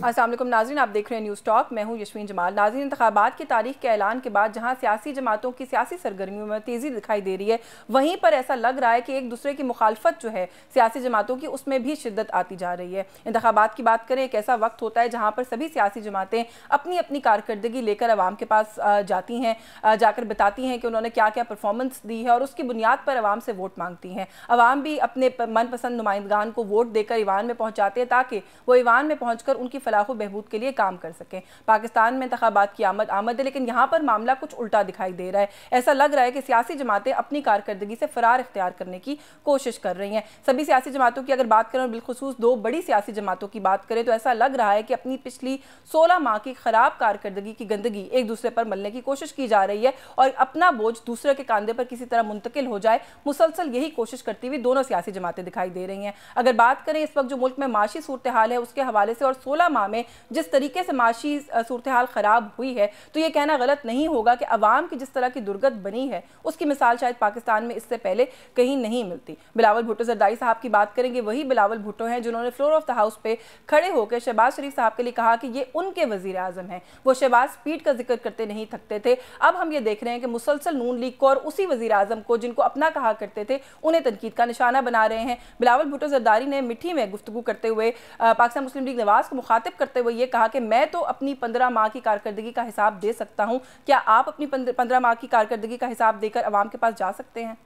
अस्सलाम वालेकुम नाज़रीन, आप देख रहे हैं न्यूज़ टॉक। मैं हूं यशवीन जमाल। नाज़रीन, इंतखाबात की तारीख के ऐलान के बाद जहां सियासी जमातों की सियासी सरगर्मियों में तेज़ी दिखाई दे रही है, वहीं पर ऐसा लग रहा है कि एक दूसरे की मुखालफत जो है सियासी जमातों की, उसमें भी शिद्दत आती जा रही है। इंतखाबात की बात करें, एक ऐसा वक्त होता है जहाँ पर सभी सियासी जमातें अपनी अपनी कारकर्दगी लेकर अवाम के पास जाती हैं, जाकर बताती हैं कि उन्होंने क्या क्या परफॉर्मेंस दी है और उसकी बुनियाद पर अवाम से वोट मांगती हैं। अवाम भी अपने मनपसंद नुमाइंदगान को वोट देकर ईवान में पहुँचाते हैं ताकि वो ईवान में पहुँचकर उनकी फलाह बहबूद के लिए काम कर सकें। पाकिस्तान में इंतखाबात की आमद है, लेकिन यहाँ पर मामला कुछ उल्टा दिखाई दे रहा है। ऐसा लग रहा है कि सियासी जमातें अपनी कारकर्दगी से फरार इख्तियार करने की कोशिश कर रही हैं। सभी सियासी जमातों की अगर बात करें और बिलखुसूस दो बड़ी सियासी जमातों की बात करें, तो ऐसा लग रहा है कि अपनी पिछली 16 माह की खराब कारकर्दगी की गंदगी एक दूसरे पर मलने की कोशिश की जा रही है और अपना बोझ दूसरे के कंधे पर किसी तरह मुंतकिल हो जाए, मुसलसल यही कोशिश करती हुई दोनों सियासी जमातें दिखाई दे रही हैं। अगर बात करें इस वक्त जो मुल्क में माशी सूरत हाल है उसके हवाले से और 16 माह में जिस तरीके से माशी सूरत हाल खराब हुई है, तो ये कहना गलत नहीं होगा कि अवाम की जिस तरह की दुर्गत बनी है उसकी मिसाल शायद पाकिस्तान में इससे पहले कहीं नहीं मिलती। बिलावल भुट्टो जरदारी साहब की बात करेंगे, वही बिलावल भुट्टो हैं जिन्होंने फ्लोर ऑफ द हाउस पे खड़े होकर शहबाज शरीफ साहब के लिए कहा कि ये उनके वजीर आजम हैं। वो शहबाज स्पीड का जिक्र करते नहीं थकते थे। अब हम ये देख रहे हैं कि मुसलसल नून लीग को और उसी वजीर आजम को जिनको अपना कहा करते थे उन्हें तनकीद का निशाना बना रहे हैं। बिलावल भुट्टो जरदारी ने मिठी में गुफ्तगू करते हुए पाकिस्तान मुस्लिम लीग नवाज को मुखातिब करते हुए ये कहा कि मैं तो अपनी 15 माह की कारकर्दगी का हिसाब दे सकता हूं, क्या आप अपनी 15 माह की कारकर्दगी का हिसाब देकर अवाम के पास जा सकते हैं?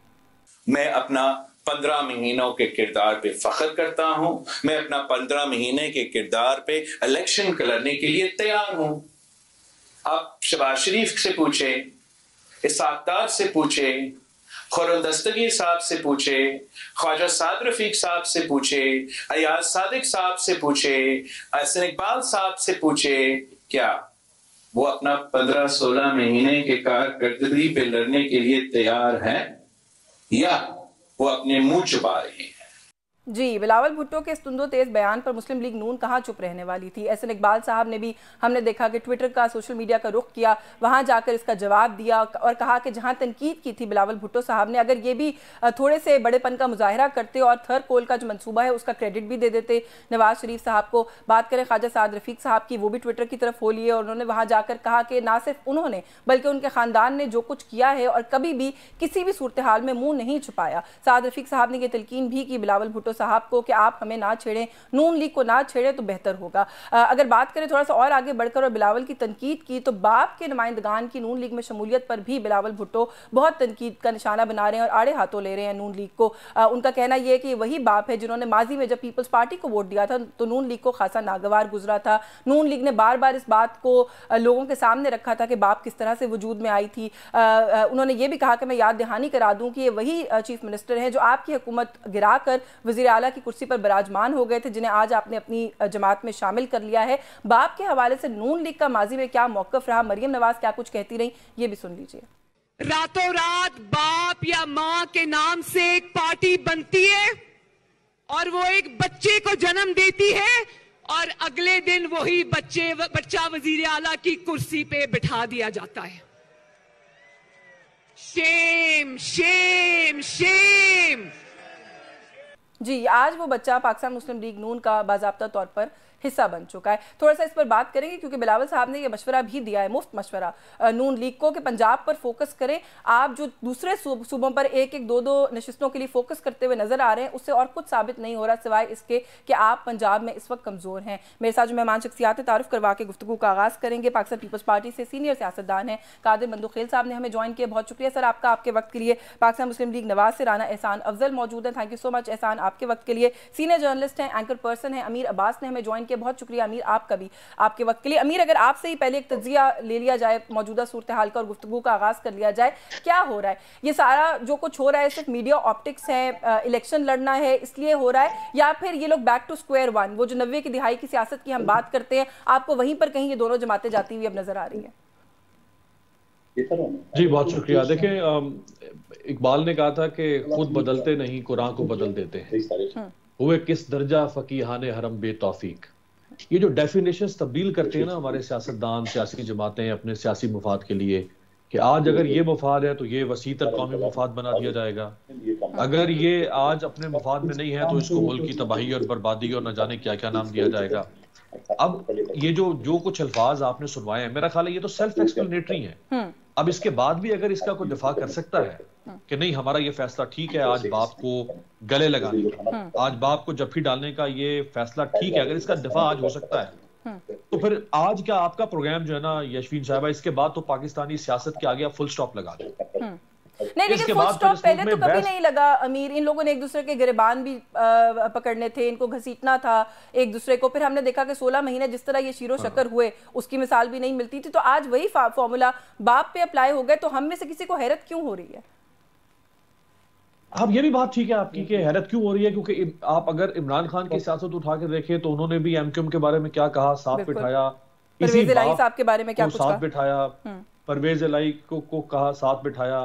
मैं अपना 15 महीनों के किरदार पे फख्र करता हूं। मैं अपना 15 महीने के किरदार पे इलेक्शन लड़ने के लिए तैयार हूं। आप शहबाज शरीफ से पूछे, इसाक डार से पूछे, खुर्रम दस्तगीर साहब से पूछे, ख्वाजा साद रफीक साहब से पूछे, अयाज सादिक साहब से पूछे, अहसन इकबाल साहब से पूछे, क्या वो अपना 15-16 महीने के कारकर्दगी पे लड़ने के लिए तैयार हैं या वो अपने मुंह छुपा रहे हैं? जी, बिलावल भुट्टो के इस तुंदो तेज बयान पर मुस्लिम लीग नून कहाँ चुप रहने वाली थी। एहसन इकबाल साहब ने भी हमने देखा कि ट्विटर का, सोशल मीडिया का रुख किया, वहाँ जाकर इसका जवाब दिया और कहा कि जहाँ तनकीद की थी बिलावल भुट्टो साहब ने, अगर ये भी थोड़े से बड़ेपन का मुजाहरा करते और थर्ड कोल का जो मंसूबा है उसका क्रेडिट भी दे देते नवाज शरीफ साहब को। बात करें ख्वाजा साद रफीक साहब की, वो भी ट्विटर की तरफ हो लिए और उन्होंने वहाँ जाकर कहा कि ना सिर्फ उन्होंने बल्कि उनके ख़ानदान ने जो कुछ किया है और कभी भी किसी भी सूरत हाल में मुँह नहीं छुपाया। साद रफीक साहब ने यह तलकीन भी की बिलावल भुट्टो साहब को कि आप हमें ना छेड़ें, नून लीग को ना छेड़ें तो बेहतर होगा। अगर बात करें थोड़ा सा और आगे बढ़कर और बिलावल की तनकीद की, तो बाप के नुमाइंदगान की नून लीग में शमूलियत पर भी बिलावल भुट्टो बहुत तनकीद का निशाना बना रहे हैं और आड़े हाथों ले रहे हैं नून लीग को। उनका कहना यह है कि वही बाप है जिन्होंने माजी में जब पीपल्स पार्टी को वोट दिया था तो नून लीग को खासा नागवार गुजरा था। नून लीग ने बार बार इस बात को लोगों के सामने रखा था कि बाप किस तरह से वजूद में आई थी। उन्होंने ये भी कहा कि मैं याद दहानी करा दूं कि ये वही चीफ मिनिस्टर हैं जो आपकी हुकूमत गिरा कर वज़ीर आला की कुर्सी पर बराजमान हो गए थे, जिन्हें आज आपने अपनी जमात में शामिल कर लिया है। बाप के हवाले से नून लीग का माजी में क्या मौक़िफ़ रहा, मरियम नवाज क्या कुछ कहती रही, ये भी सुन लीजिए। रातों रात बाप या माँ के नाम से एक पार्टी बनती है और वो एक बच्चे को जन्म देती है और अगले दिन वही बच्चा वजीर आला की कुर्सी पे बिठा दिया जाता है। Shem Shem Shem. जी, आज वो बच्चा पाकिस्तान मुस्लिम लीग नून का बाज़ाब्ता तौर पर हिस्सा बन चुका है। थोड़ा सा इस पर बात करेंगे क्योंकि बिलावल साहब ने ये मशवरा भी दिया है, मुफ्त मशवरा नून लीग को, कि पंजाब पर फोकस करें। आप जो दूसरे सूबों पर एक एक दो नशिस्तों के लिए फोकस करते हुए नजर आ रहे हैं, उससे और कुछ साबित नहीं हो रहा सिवाय इसके कि आप पंजाब में इस वक्त कमज़ोर हैं। मेरे साथ जो मेहमान शख्सियात तारुफ करवा के गुफ्तगू का आगाज़ करेंगे, पाकिस्तान पीपल्स पार्टी से सीनियर सियासतदान हैं कादिर मंदुखेल साहब ने हमें ज्वाइन किया। बहुत शुक्रिया सर आपका, आपके वक्त के लिए। पाकिस्तान मुस्लिम लीग नवाज से राना एहसान अफजल मौजूद है, थैंक यू सो मच एहसान आपके वक्त के लिए। सीनियर जर्नलिस्ट हैं, एंकर पर्सन हैं अमीर अब्बास ने हमें ज्वाइन किया, बहुत शुक्रिया अमीर आपका भी आपके वक्त के लिए। अमीर, अगर आपसे ही पहले एक तज्जिया ले लिया जाए मौजूदा सूरत हाल का और गुफ्तगू का आगाज कर लिया जाए, क्या हो रहा है? ये सारा जो कुछ हो रहा है सिर्फ मीडिया ऑप्टिक्स है, इलेक्शन लड़ना है इसलिए हो रहा है, या फिर ये लोग बैक टू स्क्वायर वन, वो जो 90 की दिहाई की सियासत की हम बात करते हैं, आपको वहीं पर कहीं ये दोनों जमातें जाती हुई अब नजर आ रही है? जी बहुत शुक्रिया। देखें, इकबाल ने कहा था कि खुद बदलते नहीं कुरान को बदल देते हैं, हुए किस दर्जा फकीहाने हरम बेतौफीक। ये जो डेफिनेशंस तब्दील करते हैं ना हमारे सियासतदान, सियासी जमातें अपने सियासी मुफाद के लिए, कि आज अगर ये मफाद है तो ये वसीतर कौमी मफाद बना दिया जाएगा, अगर ये आज अपने मफाद में नहीं है तो इसको मुल्क की तबाही और बर्बादी और न जाने क्या क्या नाम दिया जाएगा। अब ये जो कुछ अल्फाज आपने सुनवाए हैं, मेरा ख्याल है ये तो सेल्फ एक्सप्लेनेटरी है। अब इसके बाद भी अगर इसका कोई दिफा कर सकता है कि नहीं हमारा ये फैसला ठीक है, आज बाप को गले लगाने का, आज बाप को जफ्फी डालने का ये फैसला ठीक है, अगर इसका दिफा आज हो सकता है तो फिर आज क्या आपका प्रोग्राम जो है ना यशवीन साहबा, इसके बाद तो पाकिस्तानी सियासत के आगे आप फुल स्टॉप लगा दें। नहीं, लेकिन फुल स्टॉप पहले तो कभी नहीं लगा अमीर। इन लोगों ने एक दूसरे के गिरबान भी पकड़ने थे, इनको घसीटना था एक दूसरे को। फिर हमने देखा कि 16 महीने जिस तरह ये शीरो शक्कर हुए उसकी मिसाल भी नहीं मिलती थी। तो आज वही फॉर्मूला बाप पे अप्लाई हो गए, तो हम में से किसी को हैरत क्यों हो रही है? अब ये भी बात ठीक है आपकी कि हैरत क्यों हो रही है, क्योंकि आप अगर इमरान खान की सियासत उठा के देखें तो उन्होंने भी एमक्यूएम के बारे में क्या कहा, साथ बिठाया, परवेज इलाही साहब के बारे में क्या कुछ साथ बिठाया, परवेज इलाही को कहा, साथ बिठाया।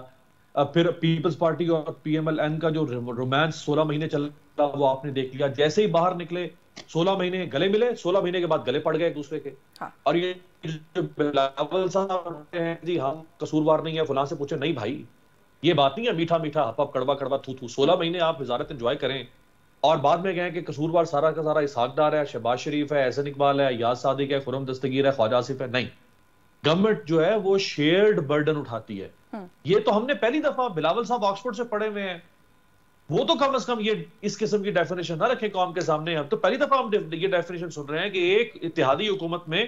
फिर पीपल्स पार्टी और पीएमएलएन का जो रोमांस 16 महीने चला वो आपने देख लिया। जैसे ही बाहर निकले 16 महीने गले मिले, 16 महीने के बाद गले पड़ गए एक दूसरे के। और ये बिलावल साहब हैं जी हम कसूरवार नहीं है, फलां से पूछे, नहीं भाई ये बात नहीं है मीठा मीठा हप कड़वा कड़वा थू थू। 16 महीने आप वजारत एंजॉय करें और बाद में कहें कि कसूरवार सारा का सारा इसहाक डार है, शहबाज शरीफ है, एहसन इकबाल है, याद सादिक है, खुरम दस्तगीर है, ख्वाजा आसिफ है। नहीं, गवर्नमेंट जो है वो शेयर्ड बर्डन उठाती है। ये तो हमने पहली दफा, बिलावल साहब ऑक्सफोर्ड से पढ़े हुए हैं, वो तो कम से कम ये इस किस्म की डेफिनेशन ना रखे कौम के सामने। हम तो पहली दफा हम ये डेफिनेशन सुन रहे हैं कि एक इत्तेहादी हुकूमत में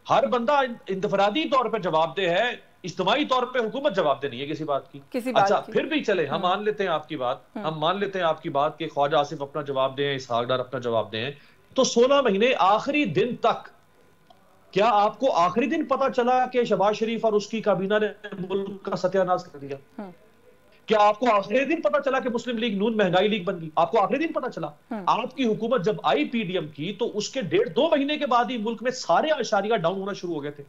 हर बंदा इंफरादी तौर पर जवाबदेह है, इज्तिमाई तौर पे हुकूमत जवाबदेह नहीं है किसी बात की। अच्छा फिर भी चले, हम मान लेते हैं आपकी बात, हम मान लेते हैं आपकी बात कि ख्वाजा आसिफ अपना जवाब दें, इसहाक डार अपना जवाब दें, तो 16 महीने आखिरी दिन तक क्या आपको आखिरी दिन पता चला कि शहबाज शरीफ और उसकी काबीना ने मुल्क का सत्यानाश कर दिया? क्या आपको आखिरी दिन पता चला कि मुस्लिम लीग नून महंगाई लीग बन गई? आपको आखिरी दिन पता चला? आपकी हुकूमत जब आई पीडीएम की तो उसके 1.5-2 महीने के बाद ही मुल्क में सारे अशारिया डाउन होना शुरू हो गए थे।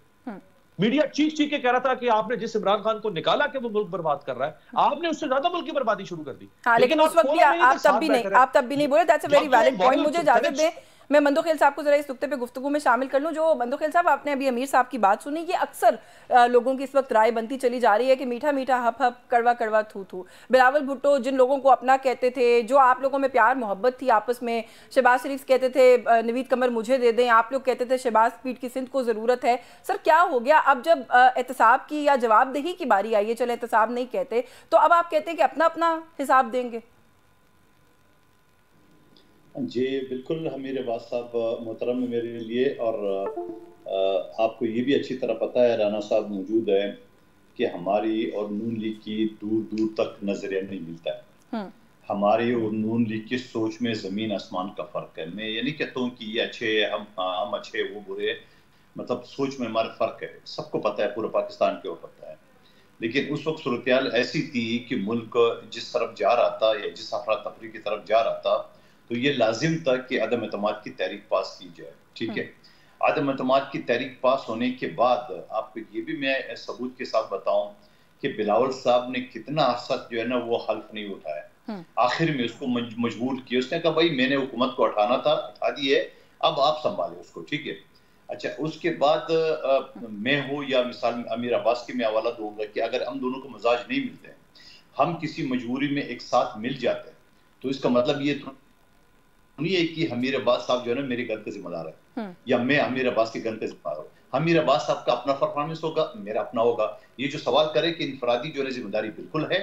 मीडिया चीख चीख के कह रहा था कि आपने जिस इमरान खान को निकाला कि वो मुल्क बर्बाद कर रहा है, आपने उससे ज्यादा मुल्क की बर्बादी शुरू कर दी। लेकिन उस वक्त भी आप तब भी नहीं बोले। That's a very valid point. मुझे इजाजत दें, मैं मंदोखेल साहब को जरा इस नुक्ते पे गुफ्तगू में शामिल कर लूं। जो मंदोखेल साहब, आपने अभी अमीर साहब की बात सुनी, ये अक्सर लोगों की इस वक्त राय बनती चली जा रही है कि मीठा मीठा हप हप कड़वा कड़वा थू थू। बिलावल भुट्टो जिन लोगों को अपना कहते थे, जो आप लोगों में प्यार मोहब्बत थी आपस में, शहबाज शरीफ कहते थे नवीद कमर मुझे दे दें, आप लोग कहते थे शहबाज पीठ की सिंध को ज़रूरत है। सर क्या हो गया अब जब एहतसाब की या जवाबदेही की बारी आई है? चले एहतसाब नहीं कहते तो अब आप कहते हैं कि अपना अपना हिसाब देंगे। जी बिल्कुल, हमीर अब्बास साहब मोहतरम है मेरे लिए, और आपको ये भी अच्छी तरह पता है, राना साहब मौजूद है, कि हमारी और नून लीग की दूर दूर तक नजरिया नहीं मिलता है। हमारी और नून लीग की सोच में ज़मीन आसमान का फ़र्क है। मैं ये नहीं कहता हूँ कि ये अच्छे है, हम अच्छे वो बुरे, मतलब सोच में हमारा फ़र्क है, सबको पता है, पूरे पाकिस्तान को पता है। लेकिन उस वक्त सूरत ऐसी थी कि मुल्क जिस तरफ जा रहा था या जिस अफरा तफरी की तरफ जा रहा था, तो ये लाजिम था कि अदम एतमाद की तहरीक पास की जाए। ठीक है, अदम एतमाद की तहरीक पास होने के बाद आपको ये भी मैं सबूत के साथ बताऊं कि बिलावल साहब ने कितना अर्सा जो है ना वो हल्फ नहीं उठाया। आखिर में उसको मजबूर किया, उसने कहा भाई मैंने हुकूमत को उठाना था, उठा दी है, अब आप संभाले उसको। ठीक है, अच्छा उसके बाद मैं हूँ या मिसाल अमीर अब्बास की मैं हवाला दूंगा कि अगर हम दोनों को मजाज नहीं मिलते, हम किसी मजबूरी में एक साथ मिल जाते, तो इसका मतलब ये नहीं है कि हमीर अब्बास साहब जो है ना मेरे घर का जिम्मेदार है या मैं हमीर अब्बास के घर का जिम्मेदार हूँ। हमीर अब्बास साहब का अपना परफॉर्मेंस होगा, मेरा अपना होगा। ये जो सवाल करे कि इनफरादी जो है जिम्मेदारी, बिल्कुल है।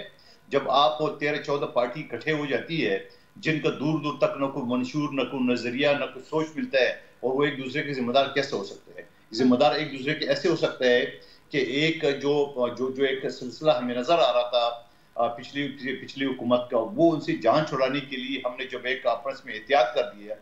जब आप 13-14 पार्टी इकट्ठे हो जाती है जिनका दूर दूर तक न कोई मंशूर, न कोई नजरिया, न कोई सोच मिलता है, और वो एक दूसरे के जिम्मेदार कैसे हो सकते हैं? जिम्मेदार एक दूसरे के ऐसे हो सकता है कि एक जो एक सिलसिला हमें नजर आ रहा था पिछली हुकूमत का, वो उनसे जान छुड़ाने के लिए हमने जब एक आपस में एहतियात कर दिया,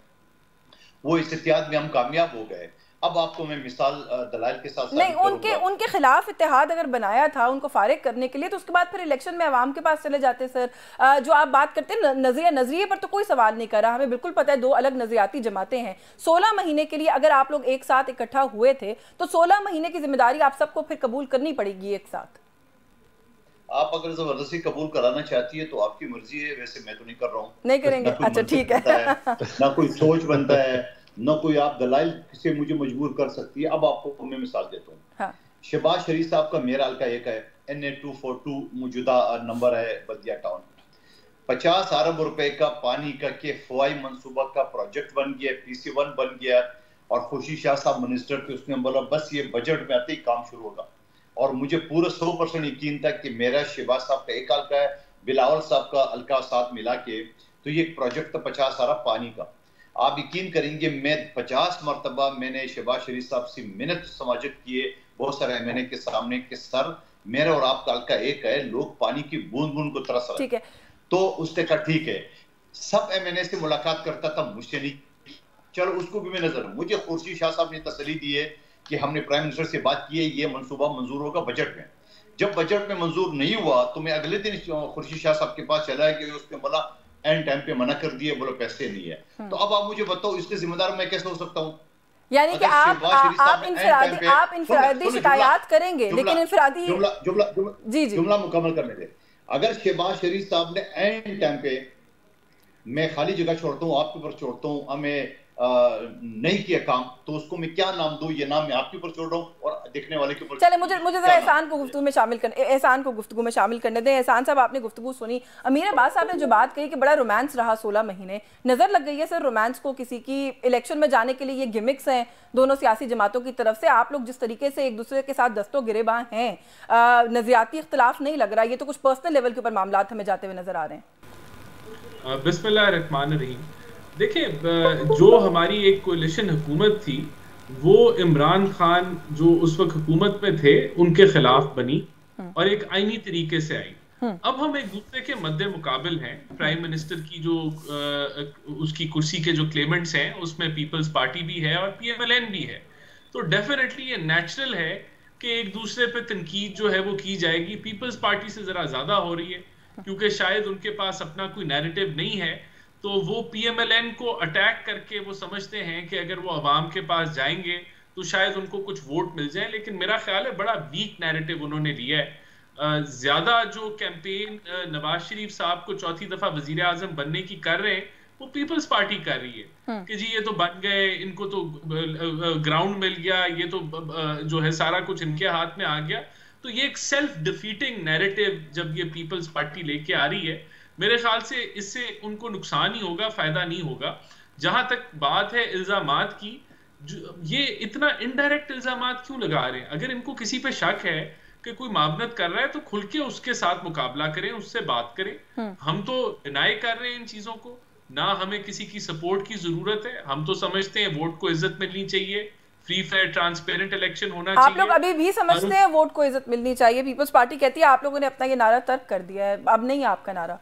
वो इस एहतियात में हम कामयाब हो गए। अब आपको मैं मिसाल दलाइल के साथ नहीं, उनके खिलाफ इत्तेहाद अगर बनाया था उनको फारिग करने के लिए, तो उसके बाद फिर इलेक्शन में अवाम के पास चले जाते। सर जो आप बात करते हैं नजरिए पर तो कोई सवाल नहीं कर रहा, हमें बिल्कुल पता है दो अलग नजरियाती जमातें हैं। 16 महीने के लिए अगर आप लोग एक साथ इकट्ठा हुए थे तो 16 महीने की जिम्मेदारी आप सबको फिर कबूल करनी पड़ेगी एक साथ। आप अगर जबरदस्ती कबूल कराना चाहती है तो आपकी मर्जी है, वैसे मैं तो नहीं कर रहा हूँ, नहीं करेंगे। अच्छा ठीक है, ना कोई सोच बनता है, ना कोई आप दलाइल से मुझे मजबूर कर सकती है। अब आपको मैं मिसाल देता हूँ। शहबाज शरीफ साहब का मेरा हल्का एक है, NA242 मौजूदा नंबर है बल्दिया टाउन। 50 अरब रुपए का पानी का के फवाई मंसूबा का प्रोजेक्ट बन गया, PC1 बन गया, और खुशी शाह साहब मिनिस्टर थे, उसने बोला बस ये बजट में आते ही काम शुरू होगा। और मुझे पूरा 100% यकीन था कि मेरा शहबाज साहब का एक हल्का है, बिलावल साहब का हल्का साथ मिला के तो ये एक प्रोजेक्ट था 50 अरब पानी का। आप यकीन करेंगे मैं 50 मरतबा मैंने शहबाज शरीफ साहब से मिन्नत समाजत किए बहुत सारे MNA के सामने कि सर मेरा और आपका हल्का एक है, लोग पानी की बूंद बूंद को तरस रहे हैं। तो उसने कहा ठीक है, सब MNA से मुलाकात करता था, मुझसे नहीं, चलो उसको भी मैं नजर। मुझे खुर्शीद शाह साहब ने तसल्ली दी है कि हमने प्राइम मिनिस्टर से बात की है, ये मंसूबा मंजूर होगा बजट में। जब बजट में मंजूर नहीं हुआ तो मैं अगले दिन खुर्शीद शाह साहब के पास चला कि उसने बोला एंड टाइम पे मना कर दिए, बोलो पैसे नहीं है। तो अब आप मुझे बताओ इसके जिम्मेदार मैं कैसे हो सकता हूँ? यानी कि आप इंफरादी शिकायत करेंगे, लेकिन इंफरादी जुमला मुकम्मल करने दे। अगर शहबाज शरीफ साहब ने एंड टाइम पे, मैं खाली जगह छोड़ता हूँ, आपके ऊपर छोड़ता हूँ, हमें नहीं किया काम, तो उसको मैं क्या नाम दूं? ये नाम मैं आपके ऊपर छोड़ रहा हूँ और देखने वाले के ऊपर। चले मुझे जरा एहसान को गुफ्तगू में शामिल करने दें। एहसान साहब, आपने गुफ्तगू सुनी, अमीर अब्बास साहब ने जो बात कही कि बड़ा रोमांस रहा 16 महीने, नजर लग गई है सर रोमांस को किसी की? इलेक्शन में जाने के लिए ये गिमिक्स हैं दोनों सियासी जमातों की तरफ से। आप लोग जिस तरीके से एक दूसरे के साथ दस्तों गिरेबां हैं, नजरियाती इख्तिलाफ नहीं लग रहा, ये तो कुछ पर्सनल लेवल के ऊपर मामला हमें जाते हुए नजर आ रहे हैं। बिस्मिल्लाह रहमान रहीम। देखिए, जो हमारी एक कोलिशन हुकूमत थी वो इमरान खान जो उस वक्त हुकूमत में थे उनके खिलाफ बनी और एक आईनी तरीके से आई। अब हम एक दूसरे के मद्दे मुकाबिल हैं। प्राइम मिनिस्टर की जो उसकी कुर्सी के जो क्लेमेंट्स हैं उसमें पीपल्स पार्टी भी है और PMLN भी है, तो डेफिनेटली ये नेचुरल है कि एक दूसरे पे तनकीद जो है वो की जाएगी। पीपल्स पार्टी से जरा ज्यादा हो रही है क्योंकि शायद उनके पास अपना कोई नैरेटिव नहीं है, तो वो PMLN को अटैक करके वो समझते हैं कि अगर वो अवाम के पास जाएंगे तो शायद उनको कुछ वोट मिल जाए, लेकिन मेरा ख्याल है बड़ा वीक नैरेटिव उन्होंने लिया है। ज्यादा जो कैंपेन नवाज शरीफ साहब को चौथी दफा वजीर आजम बनने की कर रहे हैं वो पीपल्स पार्टी कर रही है कि जी ये तो बन गए, इनको तो ग्राउंड मिल गया, ये तो जो है सारा कुछ इनके हाथ में आ गया। तो ये एक सेल्फ डिफीटिंग नैरेटिव जब ये पीपल्स पार्टी लेके आ रही है, मेरे ख्याल से इससे उनको नुकसान ही होगा, फायदा नहीं होगा। जहां तक बात है इल्जामात की, ये इतना इनडायरेक्ट इल्जामात क्यों लगा रहे हैं? अगर इनको किसी पे शक है कि कोई मामनत कर रहा है तो खुल के उसके साथ मुकाबला करें, उससे बात करें। हम तो डिनाई कर रहे हैं इन चीजों को, ना हमें किसी की सपोर्ट की जरूरत है। हम तो समझते हैं वोट को इज्जत मिलनी चाहिए, फ्री फेयर ट्रांसपेरेंट इलेक्शन होना चाहिए। आप लोग अभी भी समझते हैं वोट को इज्जत मिलनी चाहिए? पीपल्स पार्टी कहती है आप लोगों ने अपना ये नारा तर्क कर दिया है, अब नहीं आपका नारा।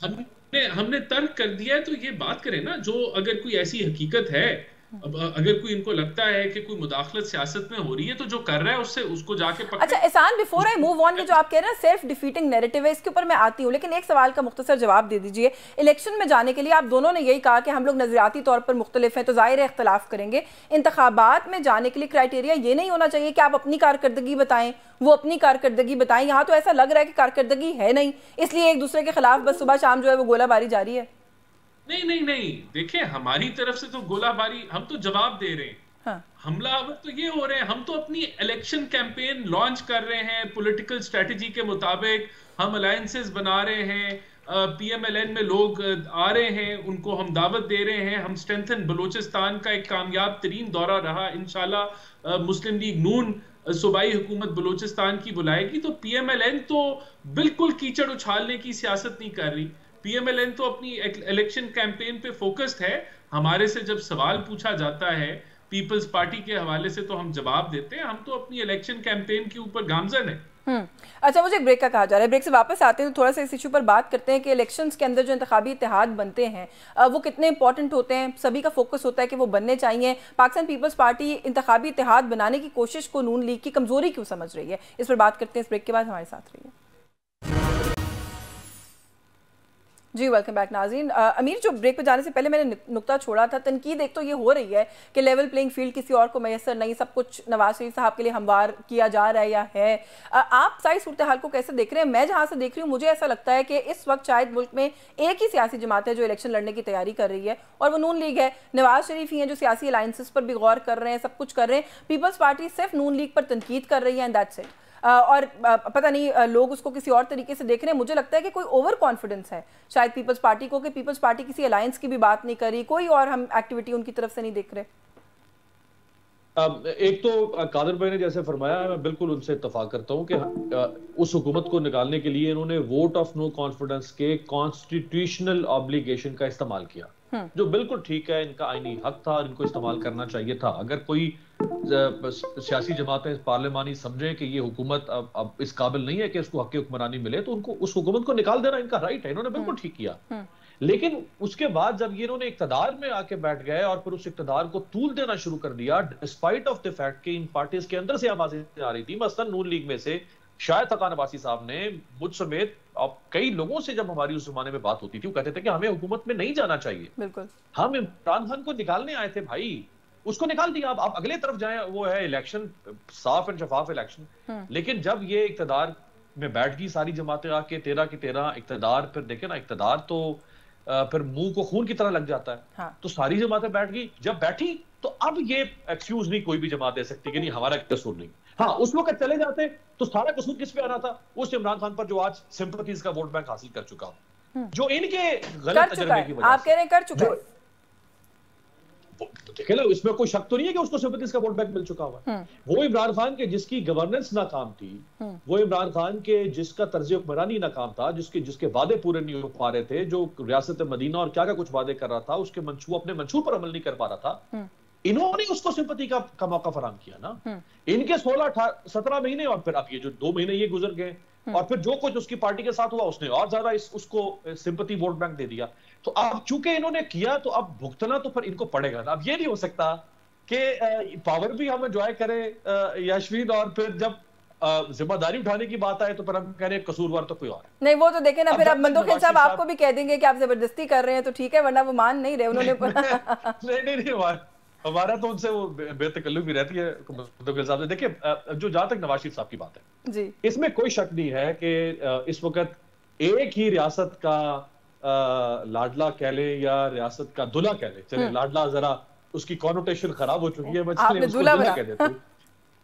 हमने तर्क कर दिया है तो ये बात करें ना, जो अगर कोई ऐसी हकीकत है, अगर कोई इनको लगता है कि कोई मुदाखलत सियासत में हो रही है तो जो कर रहा है उससे उसको जाके पकड़े। अच्छा एहसान, बिफोर आई मूव ऑन, ये जो आप कह रहे हैं सेल्फ डिफीटिंग नैरेटिव है, इसके ऊपर मैं आती हूँ, लेकिन एक सवाल का मुख्तसर जवाब दे दीजिए। इलेक्शन में जाने के लिए आप दोनों ने यही कहा कि हम लोग नजरियाती तौर पर मुख्तलिफ हैं, तो जाहिर है इख्तलाफ करेंगे। इंतखाबात में जाने के लिए क्राइटेरिया ये नहीं होना चाहिए कि आप अपनी कारकर्दगी बताएं, वो अपनी कारकर्दगी बताएं। यहाँ तो ऐसा लग रहा है कि कारकर्दगी है नहीं, इसलिए एक दूसरे के खिलाफ बस सुबह शाम जो है वो गोलाबारी जारी है। नहीं, देखिए हमारी तरफ से तो गोलाबारी, हम तो जवाब दे रहे हैं। हाँ। हमलावर तो ये हो रहे हैं, हम तो अपनी इलेक्शन कैंपेन लॉन्च कर रहे हैं, पॉलिटिकल स्ट्रेटजी के मुताबिक हम अलायंसेस बना रहे हैं, PMLN में लोग आ रहे हैं, उनको हम दावत दे रहे हैं। हम स्ट्रेंथन बलूचिस्तान का एक कामयाब तरीन दौरा रहा, इंशाल्लाह मुस्लिम लीग नून सूबाई हुकूमत बलूचिस्तान की बुलाएगी। तो PMLN तो बिल्कुल कीचड़ उछालने की सियासत नहीं कर रही। PMLN तो अपनी इलेक्शन कैंपेन पे फोकस्ड है। हमारे से जब सवाल पूछा जाता है पीपल्स पार्टी के हवाले से तो हम जवाब देते हैं, हम तो अपनी इलेक्शन कैंपेन के ऊपर गामजन है। अच्छा, मुझे एक ब्रेक का कहा जा रहा है, ब्रेक से वापस आते हैं तो थोड़ा सा इस इशू पर बात करते हैं कि इलेक्शंस के अंदर जो इंतखाबी इत्तेहाद बनते हैं वो कितने इंपॉर्टेंट होते हैं। सभी का फोकस होता है कि वो बनने चाहिए। पाकिस्तान पीपल्स पार्टी इंतखाबी इत्तेहाद बनाने की कोशिश को नून लीग की कमजोरी क्यों समझ रही है, इस पर बात करते हैं। इस ब्रेक के बाद हमारे साथ रहिए। जी वेलकम बैक नाज़रीन। अमीर, जो ब्रेक पे जाने से पहले मैंने नुक्ता छोड़ा था, तनकीद एक तो ये हो रही है कि लेवल प्लेइंग फील्ड किसी और को मैसर नहीं, सब कुछ नवाज शरीफ साहब के लिए हमवार किया जा रहा है या है। आप सारी सूरत हाल को कैसे देख रहे हैं? मैं जहाँ से देख रही हूँ मुझे ऐसा लगता है कि इस वक्त शायद मुल्क में एक ही सियासी जमात है जो इलेक्शन लड़ने की तैयारी कर रही है, और वो नून लीग है। नवाज शरीफ ही हैं जो सियासी अलायंसेस पर भी गौर कर रहे हैं, सब कुछ कर रहे हैं। पीपल्स पार्टी सिर्फ नून लीग पर तनकीद कर रही है एंड दैट्स इट। और पता नहीं लोग उसको किसी और तरीके से देख रहे हैं। मुझे लगता है कि कोई ओवर कॉन्फिडेंस है शायद पीपल्स पार्टी को, कि पीपल्स पार्टी किसी अलायंस की भी बात नहीं करी, कोई और हम एक्टिविटी उनकी तरफ से नहीं देख रहे। एक तो कादर भाई ने जैसे फरमाया, मैं बिल्कुल उनसे इत्तफाक करता हूं कि उस हुकूमत को निकालने के लिए इन्होंने वोट ऑफ नो कॉन्फिडेंस के कॉन्स्टिट्यूशनल ऑब्लिगेशन का इस्तेमाल किया, जो बिल्कुल ठीक है, इनका आईनी हक था और इनको इस्तेमाल करना चाहिए था। अगर कोई सियासी जमातें पार्लिमानी समझें कि ये हुकूमत अब इस काबिल नहीं है कि इसको हक हुक्मरानी मिले, तो उनको उस हुकूमत को निकाल देना इनका राइट है, इन्होंने बिल्कुल ठीक किया। लेकिन उसके बाद जब ये इन्होंने इक्तदार में आके बैठ गए और फिर उस इक्तदार को तूल देना शुरू कर दिया, डिस्पाइट ऑफ द फैक्ट कि इन पार्टीज के अंदर से आवाजें आ रही थी। मसलन नून लीग में से शायद हकान अब्बासी साहब ने मुझ समेत कई लोगों से जब हमारी उस जमाने में बात होती थी, वो कहते थे कि हमें हुकूमत में नहीं जाना चाहिए, बिल्कुल हम इमरान खान को निकालने आए थे भाई, उसको निकाल दिया। आप अगले तरफ जाएं, वो है इलेक्शन, साफ एंड शफाफ इलेक्शन। लेकिन जब ये इक्तदार में बैठ गई सारी जमातें आके 13 की 13 इक्तदार, फिर देखे ना इक्तदार तो फिर मुंह को खून की तरह लग जाता है। हाँ। तो सारी जमातें बैठ गई, जब बैठी तो अब ये एक्सक्यूज नहीं कोई भी जमात दे सकती कि नहीं हमारा कसूर नहीं। हाँ, उस वक्त चले जाते तो सारा कसूर किस पे आना था? उस इमरान खान पर जो आज सिंपैथीज का वोट बैंक हासिल कर चुका हो, जो इनके गलत तजर्बे की वजह से। आप कह रहे हैं कर चुका है, देखे ना, इसमें कोई शक तो नहीं है कि उसको सिंपैथीज का वोट बैंक मिल चुका हुआ है। वो इमरान खान के जिसकी गवर्नेंस नाकाम थी, वो इमरान खान के जिसका तर्ज हुक्मरानी नाकाम था, जिसके वादे पूरे नहीं हो पा रहे थे, जो रियासत मदीना और क्या क्या कुछ वादे कर रहा था, उसके अपने मंशूर पर अमल नहीं कर पा रहा था, इन्होंने उसको सिंपैथी का मौका फराहम किया ना। इनके 16-17 महीने और फिर अब ये जो 2 महीने ये गुजर गए, और फिर जो कुछ उसकी पार्टी के साथ हुआ उसने और ज्यादा उसको सिंपैथी वोट बैंक दे दिया। तो अब चूंकि इन्होंने किया तो अब भुगतना तो फिर इनको पड़ेगा ना। अब ये नहीं हो सकता कि पावर भी हम एंजॉय करें यशवीन, और फिर जब जिम्मेदारी उठाने की बात आए तो फिर हम कह रहे हैं कसूरवार तो कोई और है। नहीं, वो तो देखे ना, फिर अब मंदोखिल साहब आपको भी कह देंगे कि आप जबरदस्ती कर रहे हैं तो ठीक है, वरना वो मान नहीं रहे उन्होंने नहीं हमारा तो उनसे वो बेतकल्लुफ़ भी रहती है मंदोखिल साहब से। देखिए, जो जहां तक नवाज शरीफ साहब की बात है जी, इसमें कोई शक नहीं है कि इस वक्त एक ही रियासत का लाडला कह ले या रियासत का दुल्हा कह ले, चले लाडला जरा उसकी कॉनोटेशन खराब हो चुकी है, मैं चले उसको दुल्हा कह देता हूं।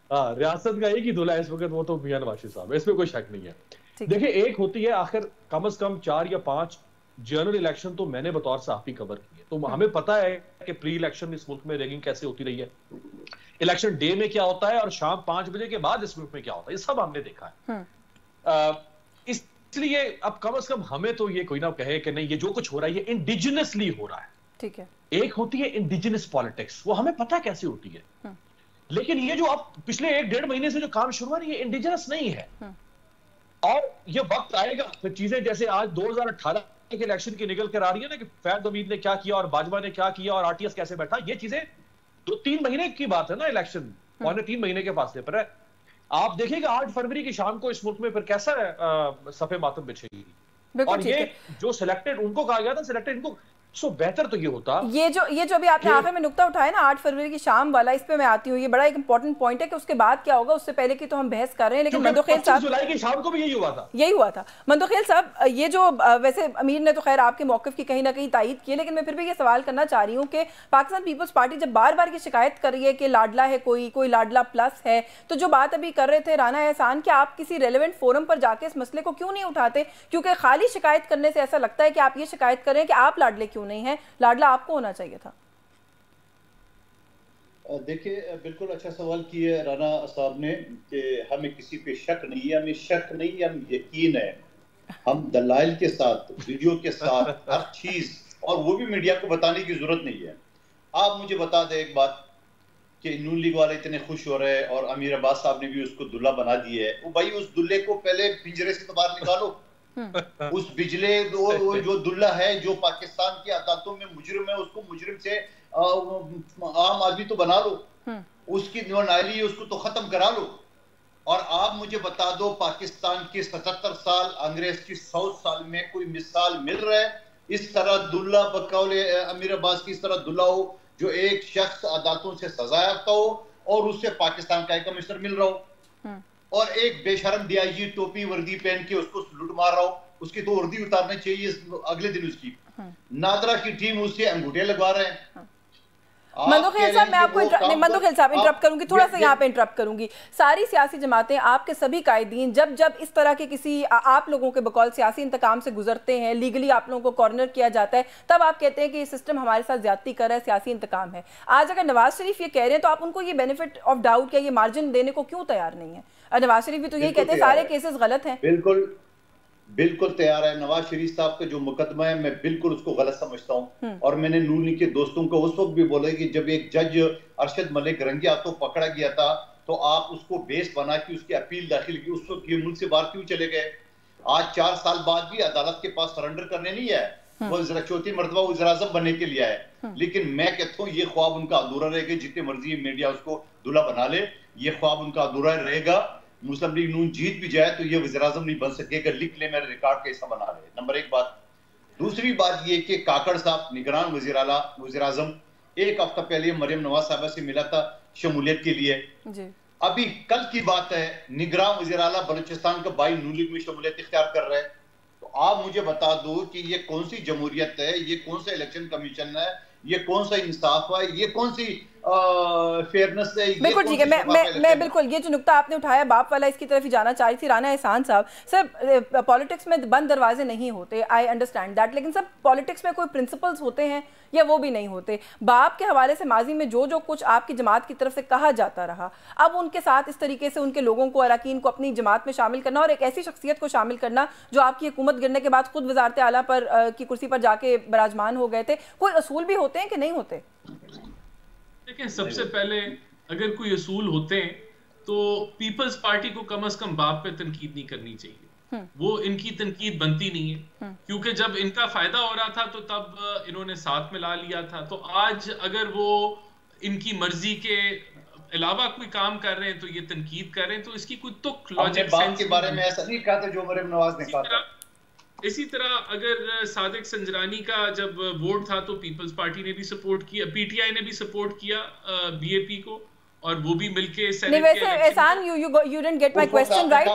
हाँ, रियासत का एक ही दुल्हा इस वक्त, वो तो मियां नवाज शरीफ साहब, इसमें कोई शक नहीं है। देखिए, एक होती है आखिर कम से कम 4 या 5 जनरल इलेक्शन तो मैंने बतौर सहाफ़ी कवर किए, तो हमें पता है कि प्री इलेक्शन इस मुल्क में रैगिंग कैसे होती रही है, इलेक्शन डे में क्या होता है और शाम 5 बजे के बाद इस मुल्क में क्या होता है, ये सब हमने देखा है। इसलिए अब कम से कम हमें तो ये कोई ना कहे कि नहीं ये जो कुछ हो रहा है ये इंडिजिनसली हो रहा है। ठीक है, एक होती है इंडिजिनस पॉलिटिक्स, वो हमें पता कैसे होती है, लेकिन ये जो अब पिछले 1-1.5 महीने से जो काम शुरू हुआ है ये इंडिजिनस नहीं है। और ये वक्त आएगा फिर चीजें जैसे आज 2018 के इलेक्शन की निकल कर आ रही है ना, कि फैद हमीद ने क्या किया और बाजवा ने क्या किया और आरटीएस कैसे बैठा, ये चीजें 2-3 महीने की बात है ना, इलेक्शन 3 महीने के फासले पर है। आप देखिएगा 8 फरवरी की शाम को इस मुल्क में फिर कैसा सफे मातम बिछेगी। और ये जो सिलेक्टेड उनको कहा गया था सिलेक्टेड, इनको सो बेहतर तो ये होता, ये जो अभी आपने आखिर में नुक्ता उठाया ना 8 फरवरी की शाम वाला, इस पे मैं आती हूँ, ये बड़ा एक इंपॉर्टेंट पॉइंट है कि उसके बाद क्या होगा, उससे पहले की तो हम बहस कर रहे हैं। लेकिन मंदोखिल साहब, जुलाई की शाम को भी यही हुआ था। मंदोखिल साहब, ये जो वैसे अमीर ने तो खैर आपके मौक़िफ़ की कहीं ना कहीं तायीद की है, लेकिन मैं फिर भी ये सवाल करना चाह रही हूँ कि पाकिस्तान पीपल्स पार्टी जब बार बार की शिकायत कर रही है कि लाडला है कोई लाडला प्लस है, तो जो बात अभी कर रहे थे राना एहसान, कि आप किसी रेलेवेंट फोरम पर जाके इस मसले को क्यों नहीं उठाते? क्योंकि खाली शिकायत करने से ऐसा लगता है कि आप ये शिकायत कर रहे हैं कि आप लाडले क्यों नहीं हैं, लाडला आपको होना चाहिए था। देखिए, बिल्कुल अच्छा सवाल किया राना साहब ने कि हमें किसी पे शक नहीं है, हमें शक नहीं है, हम यकीन है, हम दलाइल के साथ, वीडियो के साथ, हर चीज, और वो भी मीडिया को बताने की जरूरत नहीं है। आप मुझे बता दें एक बात कि नून लीग वाले इतने खुश हो रहे हैं और अमीर अब्बास साहब ने भी उसको दुल्हा बना दिया है, वो भाई उस दुल्हे को पहले पिंजरे से तो बाहर निकालो। उस बिजले वो जो दुल्हा है जो पाकिस्तान की अदालतों में मुजरिम है, उसको मुजरिम से आम आदमी तो बना लो, उसकी जो नाली है उसको तो खत्म करा लो। और आप मुझे बता दो पाकिस्तान की 77 साल, अंग्रेज की 100 साल में कोई मिसाल मिल रहा है इस तरह दुल्ला बकौले अमीर अब्बास की इस तरह दुल्ला हो जो एक शख्स अदालतों से सजा याफ्ता हो और उससे पाकिस्तान का कमिश्नर मिल रहा हो और एक बेशरम डीआईजी टोपी वर्दी पहन के उसको लूट मार रहा हो, उसकी तो वर्दी उतारनी चाहिए अगले दिन उसकी। नादरा की टीम उससे अंगूठे लगवा रहे हैं। मंदो खेल साहब, मैं आपको मंदो खेल साहब इंटरप्ट करूंगी, थोड़ा सा यहाँ पे इंटरप्ट करूंगी। सारी सियासी जमातें, आपके सभी कायदीन जब इस तरह के किसी आप लोगों के बकौल सियासी इंतकाम से गुजरते हैं, लीगली आप लोगों को कॉर्नर किया जाता है, तब आप कहते हैं कि ये सिस्टम हमारे साथ ज्यादती कर रहा है, सियासी इंतकाम है। आज अगर नवाज शरीफ ये कह रहे हैं तो आप उनको ये बेनिफिट ऑफ डाउट या ये मार्जिन देने को क्यों तैयार नहीं है? नवाज शरीफ भी तो यही कहते हैं सारे केसेस गलत हैं। बिल्कुल तैयार है। नवाज शरीफ साहब का जो मुकदमा है मैं बिल्कुल उसको गलत समझता हूं और मैंने नून लीग के दोस्तों को उस वक्त भी बोला कि जब एक जज अरशद मलिक रंगे हाथों पकड़ा गया था तो आप उसको बेस बना के उसकी अपील दाखिल की, उस वक्त ये मुल्क से बाहर क्यों चले गए? आज 4 साल बाद भी अदालत के पास सरेंडर करने नहीं है, वो चौथी मरतबा वज़ीर आज़म बनने के लिए आए। लेकिन मैं कहता हूँ ये ख्वाब उनका अधूरा रहेगा, जितने मर्जी मीडिया उसको दूल्हा बना ले, ये ख्वाब उनका अधूरा रहेगा। मुस्लिम लीग नून जीत भी जाए तो ये वज़ीर आज़म नहीं बन सकेगा, लिख ले मेरे रिकॉर्ड का हिस्सा बना रहे। नंबर 1 बात। दूसरी बात ये कि काकड़ साहब निगरान वज़ीर आज़म 1 हफ्ता पहले मरियम नवाज साहबा से मिला था शमूलियत के लिए जी। अभी कल की बात है, निगरान वज़ीर आला बलूचिस्तान का भाई नून लीग में शमूलियत इख्तियार कर रहे हैं। तो आप मुझे बता दो कि ये कौन सी जमहूरियत है, ये कौन सा इलेक्शन कमीशन है, ये कौन सा इंसाफ है, ये कौन सी फेयरनेस है? बिल्कुल ठीक है, मैं बिल्कुल ये जो नुक्ता आपने उठाया बाप वाला, इसकी तरफ ही जाना चाह रही थी। राना एहसान साहब, सर पॉलिटिक्स में बंद दरवाजे नहीं होते, आई अंडरस्टैंड दैट, लेकिन सब पॉलिटिक्स में कोई प्रिंसिपल्स होते हैं या वो भी नहीं होते। बाप के हवाले से माजी में जो कुछ आपकी जमात की तरफ से कहा जाता रहा, अब उनके साथ इस तरीके से उनके लोगों को, अरकान को अपनी जमात में शामिल करना और एक ऐसी शख्सियत को शामिल करना जो आपकी हुकूमत गिरने के बाद खुद वजारत आला पर की कुर्सी पर जाके बराजमान हो गए थे, कोई असूल भी होते हैं कि नहीं होते? देखिए, सबसे पहले अगर कोई असूल होते हैं तो पीपल्स पार्टी को कम से कम बाप पे तनकीद नहीं करनी चाहिए। वो इनकी तनकीद बनती नहीं है, क्योंकि जब इनका फायदा हो रहा था तो तब इन्होंने साथ मिला लिया था। तो आज अगर वो इनकी मर्जी के अलावा कोई काम कर रहे हैं तो ये तनकीद कर रहे हैं, तो इसकी कोई तुक लॉजिक सेंस के बारे में ऐसा नहीं कहा था जो मरियम नवाज ने कहा। इसी तरह अगर सादिक संजरानी का जब वोट था तो पीपल्स पार्टी ने भी सपोर्ट किया, पीटीआई ने भी सपोर्ट किया बीएपी को, और वो भी मिलके नहीं। वैसे एहसान, you didn't get my question right.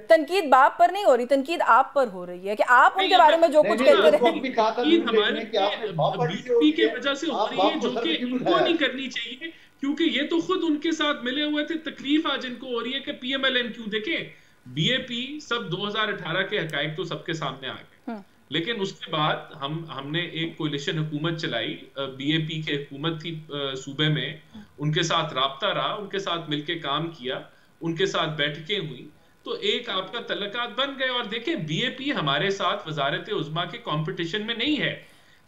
तनकीद बाप पर नहीं हो रही, तनकीद आप पर हो रही है कि आप उनके बारे में जो कुछ कहते रहे हमारे बीएपी के वजह से हो रही है, जो कि इनको नहीं करनी चाहिए, क्योंकि ये तो खुद उनके साथ मिले हुए थे। तकलीफ आज इनको हो रही है कि पीएमएलएन क्यों। देखें, बीएपी सब 2018 के हकायक तो सबके सामने आ गए, लेकिन उसके बाद हमने एक कोलिशन हुकूमत चलाई, बीएपी की हुकूमत थी सूबे में, उनके साथ राब्ता रहा, उनके साथ मिलके काम किया, उनके साथ बैठकें हुई, तो एक आपका तल्लकात बन गए। और देखें, बीएपी हमारे साथ वजारत उज़्मा के कंपटीशन में नहीं है।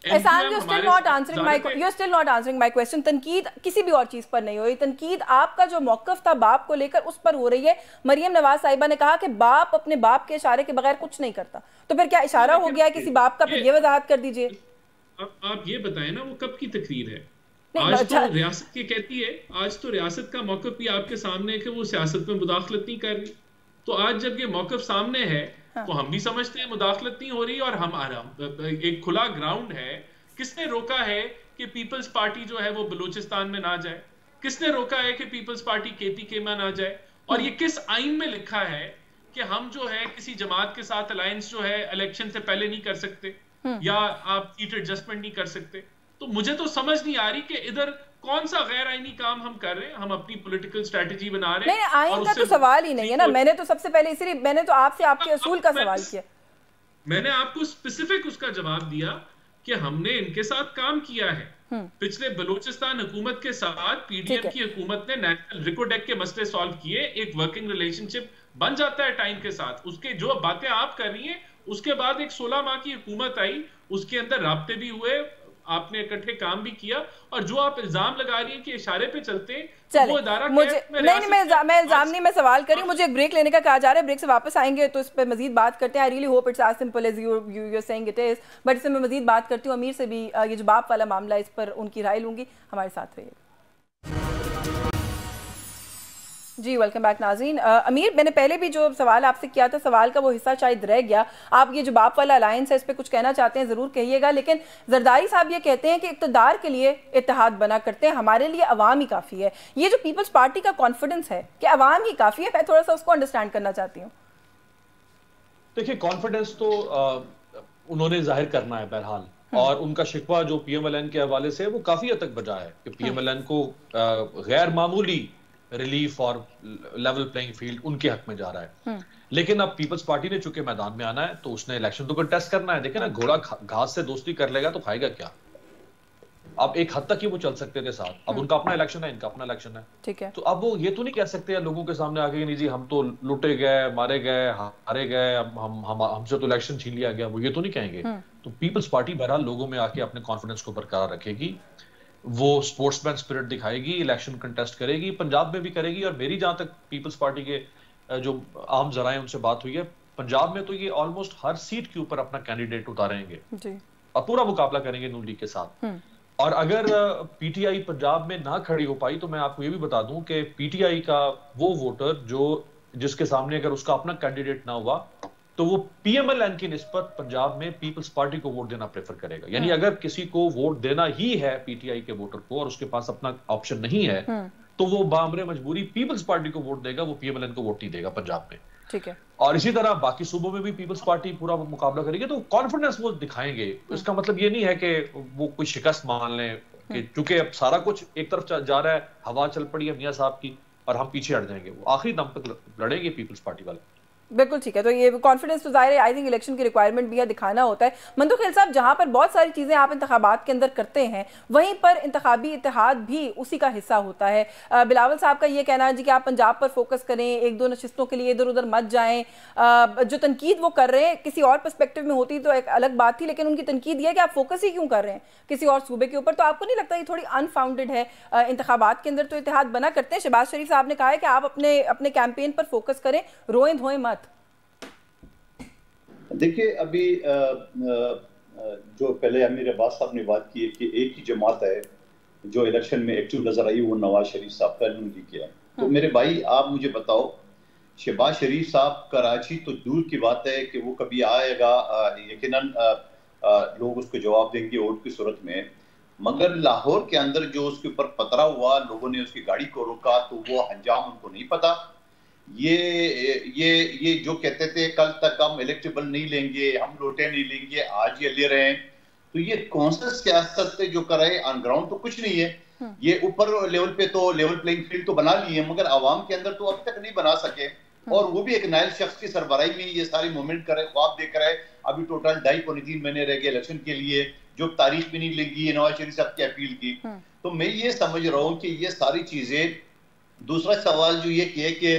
एहसान, you're still not answering my question। तनकीद किसी भी और चीज पर नहीं हो रही, तनकीद आपका जो मौकफ था बाप को लेकर उस पर हो रही है। मरियम नवाज साहिबा ने कहा कि बाप अपने बाप के इशारे के बगैर कुछ नहीं करता, तो फिर क्या इशारा हो गया किसी बाप का? फिर ये वजाहत कर दीजिए। आप ये बताएं ना, वो कब की तकरीर है? आज तो रियासत ये कहती है, आज तो रियासत का मौकफ भी आपके सामने है कि वो सियासत में मुदाखलत नहीं कर रही। तो आज जब ये मौकफ सामने है तो हम भी समझते हैं मुदाखलत नहीं हो रही, और हमारा एक खुला ग्राउंड है। किसने रोका है कि पीपल्स पार्टी जो है वो बलूचिस्तान में ना जाए? किसने रोका है कि पीपल्स पार्टी केपीके में ना जाए? और ये किस आइन में लिखा है कि हम जो है किसी जमात के साथ अलायंस जो है इलेक्शन से पहले नहीं कर सकते, या आप सीट एडजस्टमेंट नहीं कर सकते? तो मुझे तो समझ नहीं आ रही कि इधर कौन सा गैर आईनी काम हम कर रहे हैं। हम अपनी पॉलिटिकल स्ट्रेटजी बना रहे हैं। नहीं, आइन का तो सवाल ही नहीं है ना। मैंने तो सबसे पहले इसीलिए मैंने तो आपसे आपके असूल का सवाल किया। मैंने आपको स्पेसिफिक उसका जवाब दिया कि हमने इनके साथ काम किया है। पिछले बलूचिस्तान हुकूमत के साथ पीडीएम की हुकूमत ने नेशनल रिकोडेक के मसले सॉल्व किए, एक वर्किंग रिलेशनशिप बन जाता है टाइम के साथ। उसके जो बातें आप कर रही हैं, उसके बाद एक 16 माह की हुकूमत आई, उसके अंदर राब्ते भी हुए, आपने इकट्ठे काम भी किया, और जो आप इल्जाम लगा रही हैं कि इशारे पे चलते हैं, तो वो इदारा मुझे नहीं, मैं इल्जाम नहीं, मैं सवाल कर रही हूं। मुझे एक ब्रेक लेने का कहा जा रहा है, ब्रेक से वापस आएंगे तो इस पे मजीद बात करते हैं। I really hope it's as simple as you saying it is, but इससे मैं मजीद बात करती हूँ। अमीर से भी ये जो बाप वाला मामला, इस पर उनकी राय लूंगी। हमारे साथ रहिए। जी वेलकम बैक नाज़रीन। अमीर, मैंने पहले भी जो सवाल आपसे किया था, सवाल का वो हिस्सा शायद रह गया। आप ये जो बाप वाला अलायंस है इस पर कुछ कहना चाहते हैं ज़रूर कहिएगा, लेकिन जरदारी साहब ये कहते हैं कि इक़्तिदार के लिए इत्तेहाद बना करते हैं, हमारे लिए अवाम ही काफ़ी है। ये जो पीपल्स पार्टी का कॉन्फिडेंस है कि अवाम ही काफ़ी है, मैं थोड़ा सा उसको अंडरस्टैंड करना चाहती हूँ। देखिए, कॉन्फिडेंस तो उन्होंने जाहिर करना है बहरहाल, और उनका शिकवा जो पीएमएलएन के हवाले से वो काफी हद तक बजा है कि पीएमएलएन को गैर मामूली रिलीफ और लेवल प्लेइंग फील्ड उनके हक में जा रहा है। लेकिन अब पीपल्स पार्टी ने चूंकि मैदान में आना है तो उसने इलेक्शन तो कंटेस्ट करना है। देखिए ना, घोड़ा घास से दोस्ती कर लेगा तो खाएगा क्या। अब एक हद तक ही वो चल सकते थे साथ, अब उनका अपना इलेक्शन है, इनका अपना इलेक्शन है, ठीक है। तो अब वो ये तो नहीं कह सकते लोगों के सामने आके नहीं जी हम तो लुटे गए, मारे गए, हारे गए, हमसे तो इलेक्शन छीन लिया गया, वो ये तो नहीं कहेंगे। तो पीपल्स पार्टी बहरहाल लोगों में आके अपने कॉन्फिडेंस को बरकरार रखेगी, वो स्पोर्ट्समैन स्पिरिट दिखाएगी, इलेक्शन कंटेस्ट करेगी, पंजाब में भी करेगी। और मेरी जहां तक पीपल्स पार्टी के जो आम जराए उनसे बात हुई है, पंजाब में तो ये ऑलमोस्ट हर सीट के ऊपर अपना कैंडिडेट उतारेंगे और पूरा मुकाबला करेंगे नून लीग के साथ। और अगर पीटीआई पंजाब में ना खड़ी हो पाई तो मैं आपको ये भी बता दूं कि पीटीआई का वो वोटर जिसके सामने अगर उसका अपना कैंडिडेट ना हुआ तो वो पीएमएलएन की निस्बत पंजाब में पीपल्स पार्टी को वोट देना प्रेफर करेगा। यानी अगर किसी को वोट देना ही है पीटीआई के वोटर को और उसके पास अपना ऑप्शन नहीं है तो वो बामरे मजबूरी पीपल्स पार्टी को वोट देगा, वो पीएमएलएन को वोट नहीं देगा पंजाब में, ठीक है। और इसी तरह बाकी सूबों में भी पीपल्स पार्टी पूरा मुकाबला करेगी, तो कॉन्फिडेंस वो दिखाएंगे। इसका मतलब ये नहीं है कि वो कोई शिकस्त मान लें कि चूंकि अब सारा कुछ एक तरफ जा रहा है, हवा चल पड़ी है मियां साहब की और हम पीछे हट जाएंगे। वो आखिरी दम तक लड़ेंगे पीपल्स पार्टी वाले। बिल्कुल ठीक है। तो ये कॉन्फिडेंस तो जाहिर है, आई थिंक इलेक्शन की रिक्वायरमेंट भी है, दिखाना होता है। मंदू खेल साहब, जहाँ पर बहुत सारी चीज़ें आप इंतखाबात के अंदर करते हैं वहीं पर इंतखाबी इत्तेहाद भी उसी का हिस्सा होता है। बिलावल साहब का ये कहना है जी कि आप पंजाब पर फोकस करें, एक दो नशिस्तों के लिए इधर उधर मत जाएं। जो तनकीद वो कर रहे हैं किसी और पर्सपेक्टिव में होती तो एक अलग बात थी, लेकिन उनकी तनकीद ये है कि आप फोकस ही क्यों कर रहे हैं किसी और सूबे के ऊपर। तो आपको नहीं लगता ये थोड़ी अनफाउंडेड है? इंतखाबात के अंदर तो इत्तेहाद बना करते हैं। शहबाज शरीफ साहब ने कहा है कि आप अपने कैंपेन पर फोकस करें, रोएं धोएं मत। देखिए, अभी जो पहले अमीर अब्बास साहब ने बात की है कि एक ही जमात है जो इलेक्शन में एक्टिव नजर आई, वो नवाज शरीफ साहब का नून लीग किया। तो मेरे भाई, आप मुझे बताओ, शहबाज शरीफ साहब कराची तो दूर की बात है कि वो कभी आएगा, यकीनन लोग उसको जवाब देंगे वोट की सूरत में, मगर लाहौर के अंदर जो उसके ऊपर पथरा हुआ, लोगों ने उसकी गाड़ी को रोका, तो वो अंजाम उनको नहीं पता। ये जो कहते थे कल तक हम इलेक्टेबल नहीं लेंगे, हम लोटे नहीं लेंगे, आज ये ले रहे हैं, तो ये कौन सा सियासत जो कर रहे हैं? ऑन ग्राउंड तो कुछ नहीं है। ये ऊपर लेवल पे तो लेवल प्लेइंग फील्ड तो बना लिए, मगर आवाम के अंदर तो अब तक नहीं बना सके। और वो भी एक नायल शख्स की सरबराही में ये सारी मूवमेंट करे, ख्वाब देख रहे हैं। अभी टोटल 2.5-3 महीने रह गए इलेक्शन के लिए, जो तारीख भी नहीं लगी है नवाज शरीफ साहब की अपील की। तो मैं ये समझ रहा हूँ कि ये सारी चीजें। दूसरा सवाल जो ये किया कि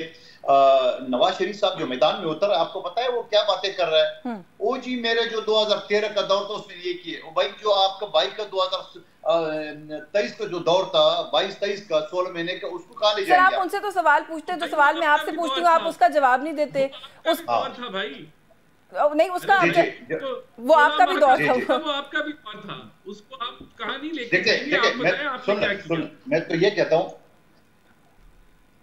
नवाज शरीफ साहब जो मैदान में उतर, आपको पता है वो क्या बातें कर रहा है? ओ जी, मेरे जो 2013 का दौर था उसमें ये किए। ओ भाई, जो आपका 22 का 2023 का जो दौर था, 22-23 का 16 महीने का, उसको कहाँ ले जाएंगे? आप उनसे तो सवाल पूछते हैं, जो सवाल मैं आपसे पूछती हूँ आप उसका जवाब नहीं देते। था भाई नहीं, उसका वो आपका भी दौर था, वो आपका भी दौर था, उसको आप कहाँ नहीं लेके जाएंगे? मैं तो ये कहता हूँ,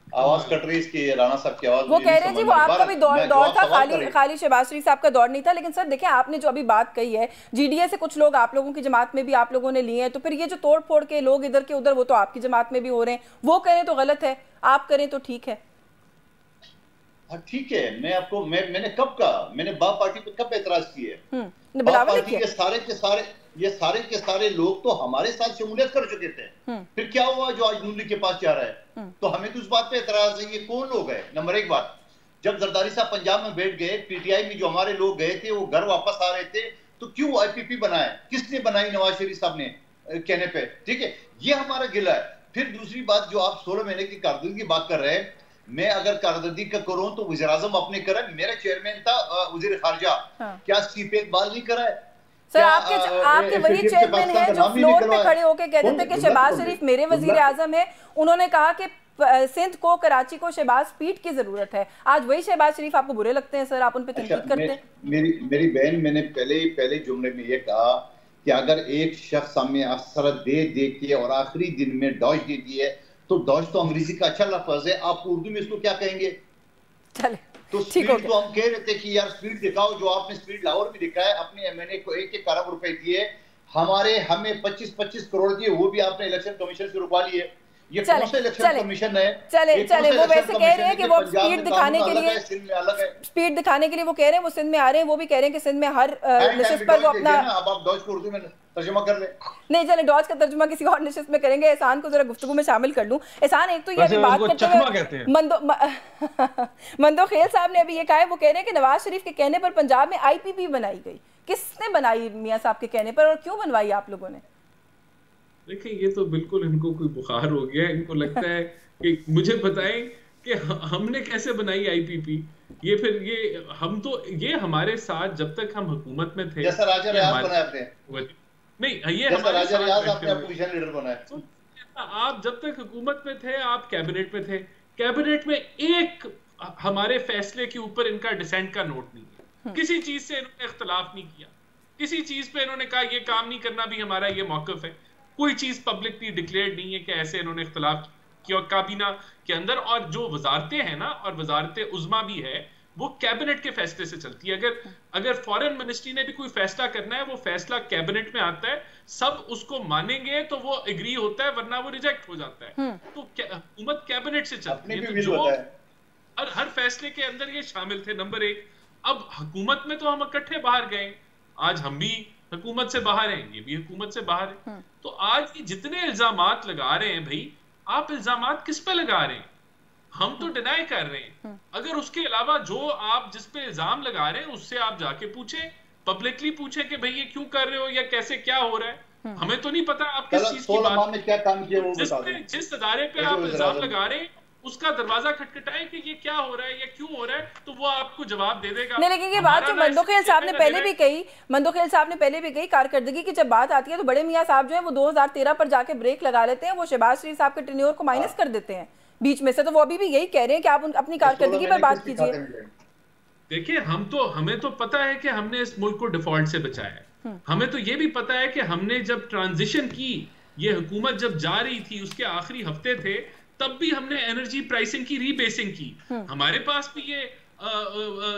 आवाज कट रही इसकी, राणा साहब की आवाज। वो कह रहे हैं जी वो आपका भी दौर था, खाली शहबाज शरीफ साहब का दौर नहीं था। लेकिन सर देखिए, आपने जो अभी बात कही है, जीडीए से कुछ लोग आप लोगों की जमात में भी आप लोगों ने लिए हैं, तो फिर ये जो तोड़ फोड़ के लोग इधर के उधर, वो तो आपकी जमात में भी हो रहे हैं। वो करें तो गलत है, आप करें तो ठीक है। ठीक है, मैंने कब कहा? मैंने बाप पार्टी पे कब एतराज किए? बाप पार्टी के सारे के सारे लोग तो हमारे साथ शमूलियत कर चुके थे। फिर क्या हुआ जो आज नून लीग के पास जा रहा है? तो हमें तो उस बात पे एतराज है। ये कौन लोग है? नंबर एक बात, जब जरदारी साहब पंजाब में बैठ गए, पीटीआई में जो हमारे लोग गए थे वो घर वापस आ रहे थे, तो क्यों आईपीपी बनाए? किसने बनाई? नवाज शरीफ साहब ने कहने पे, ठीक है। ये हमारा गिला है। फिर दूसरी बात, जो आप 16 महीने की कारकर्दगी की बात कर रहे हैं, मैं अगर कारकर्दगी का करूं तो वज़ीर आज़म अपने करें। मेरा चेयरमैन था वज़ीर खारजा, क्या सीपे इकबाल नहीं करा है? सर आपके वही चेयरमैन है जो फ्लोर पे खड़े होकर कहते थे कि शहबाज शरीफ मेरे वज़ीर आज़म है। उन्होंने कहा कि सिंध को, कराची को शहबाज पीठ की जरूरत है। आज वही शहबाज शरीफ आपको बुरे लगते हैं सर? आप उन पे तनकीद करते हैं? मेरी बहन, मैंने पहले जुमले में ये कहा कि अगर एक शख्स हमें असर दे के और आखिरी दिन में डॉज दे दी है तो डॉज तो अंग्रेजी का अच्छा लफ्ज है, आप उर्दू में इसको क्या कहेंगे? चले तो स्पीड तो हम कह रहे थे कि यार स्पीड दिखाओ, जो आपने स्पीड लाहौर में दिखाया, अपने एमएनए को 1-1 अरब रुपए दिए, हमें 25-25 करोड़ दिए, वो भी आपने इलेक्शन कमीशन से रुकवा लिए। ये कौन सा इलेक्शन कमीशन है? चले वो वैसे कह रहे हैं कि वो स्पीड दिखाने के लिए, स्पीड दिखाने के लिए वो कह रहे हैं, वो सिंध में आ रहे हैं, वो भी कह रहे हैं कि सिंध में हर नशिस्त पर वो अपना, अब आप डॉज को उर्दू में तर्जुमा कर ले। नहीं चले डॉज का तर्जुमा किसी और नशिस्त में करेंगे। एहसान को जरा गुफ्तगू में शामिल कर लूं। एहसान, एक तो ये अभी बात करते हैं मंदोखेल साहब ने अभी ये कहा है, वो कह रहे हैं कि नवाज शरीफ के कहने पर पंजाब में IPP बनाई गई। किसने बनाई मियां साहब के कहने पर, और क्यों बनवाई आप लोगों ने? देखिए, ये तो बिल्कुल इनको कोई बुखार हो गया है। इनको लगता है कि मुझे बताएं कि हमने कैसे बनाई IPP। ये फिर ये हमारे साथ जब तक हम हुकूमत में थे, जैसा राजा रियाज बनाया आपने, नहीं ये हमारे राजा रियाज आपने अपोजिशन लीडर बनाया। तो आप जब तक हुकूमत में थे, आप कैबिनेट में थे, कैबिनेट में एक हमारे फैसले के ऊपर इनका डिसेंट का नोट नहीं है। किसी चीज से इन्होंने इख्तलाफ नहीं किया, किसी चीज पे इन्होंने कहा ये काम नहीं करना भी हमारा ये मौकफ है। कोई चीज पब्लिकली डिक्लेयर्ड नहीं है कि ऐसे इन्होंने इख्तलाफ किया। काबीना के अंदर और जो वजारतें हैं ना, और वजारत उज़्मा भी है, वो कैबिनेट के फैसले से चलती है। अगर फॉरेन मिनिस्ट्री ने भी कोई फैसला करना है, वो फैसला कैबिनेट में आता है, सब उसको मानेंगे तो वो एग्री होता है, वरना वो रिजेक्ट हो जाता है। तो हुकूमत कैबिनेट से चलती है, तो जो हर फैसले के अंदर ये शामिल थे। नंबर 1, अब हुकूमत में तो हम इकट्ठे बाहर गए, आज हम भी हुकूमत से बाहर हैं, ये भी हुकूमत से बाहर है। तो आज ये जितने इल्जामात लगा रहे हैं, भाई आप इल्जामात किस पे लगा रहे हैं? हम तो डिनाई कर रहे हैं। अगर उसके अलावा जो आप जिस पे इल्जाम लगा रहे हैं उससे आप जाके पूछे, पब्लिकली पूछे कि भाई ये क्यों कर रहे हो या कैसे क्या हो रहा है। हमें तो नहीं पता आप किस चीज की बात में क्या काम किया वो बता दें। जिस अदारे पे आप इल्जाम लगा रहे हैं उसका दरवाजा खटखटाएं कि ये क्या हो रहा है या क्यों हो रहा है, तो वो आपको जवाब दे देगा। नहीं, लेकिन ये बात जो मंदोखेल साहब ने पहले भी कही, कारकर्दगी की जब बात आती है तो बड़े मियां साहब जो है वो 2013 पर जाके ब्रेक लगा लेते हैं, वो शहबाज शरीफ साहब के टेन्योर को माइनस कर देते हैं बीच में से। तो वो अभी भी यही कह रहे हैं कि आप अपनी कारकर्दगी पर बात कीजिए। देखिए, हमें तो पता है कि हमने इस मुल्क को डिफॉल्ट से बचाया है। हमें तो ये भी पता है कि हमने जब ट्रांजिशन की, ये हुकूमत जब जा रही थी, उसके आखिरी हफ्ते थे, तब भी हमने एनर्जी प्राइसिंग की रीबेसिंग की। हमारे पास भी ये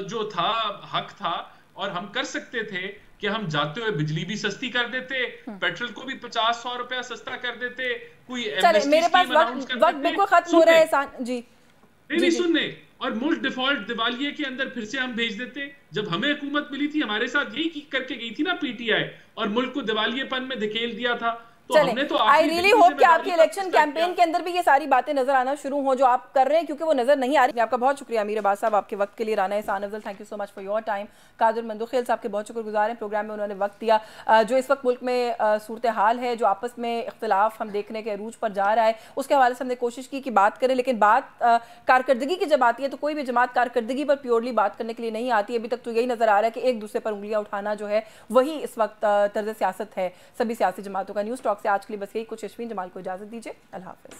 जो था हक था, और हम कर सकते थे कि हम जाते हुए बिजली भी सस्ती कर देते, पेट्रोल को भी 50-100 रुपया सस्ता कर देते, कोई मेरे पास वक्त बिल्कुल खत्म हो रहा है जी। नहीं सुनने, और मुल्क डिफॉल्ट दिवालिये के अंदर फिर से हम भेज देते। जब हमें हुकूमत मिली थी, हमारे साथ यही करके गई थी ना PTI, और मुल्क को दिवालियेपन में धकेल दिया था। तो आई रियली होप कि आपके इलेक्शन कैंपेन के अंदर भी ये सारी बातें नजर आना शुरू हो जो आप कर रहे हैं, क्योंकि वो नजर नहीं आ रही। आपका बहुत शुक्रिया अमीर अब्बास साहब आपके वक्त के लिए। Rana Ehsan Afzal, thank you so much for your time. Qadir Mandokhel sahab के बहुत शुक्रगुजार हैं, प्रोग्राम में उन्होंने वक्त दिया। जो इस वक्त मुल्क में सूरत हाल है, जो आपस में इख्तलाफ हम देखने के अरूज पर जा रहा है, उसके हवाले से हमने कोशिश की कि बात करें, लेकिन बात कारकर्दगी की जब आती है तो कोई भी जमात कारकर्दगी पर प्योरली बात करने के लिए नहीं आती। अभी तक तो यही नजर आ रहा है कि एक दूसरे पर उंगलियां उठाना जो है वही इस वक्त तर्ज सियासत है सभी सियासी जमातों का। न्यूज़ टॉक से आज के लिए बस यही कुछ। यशवीन जमाल को इजाजत दीजिए, अल्लाह हाफिज़।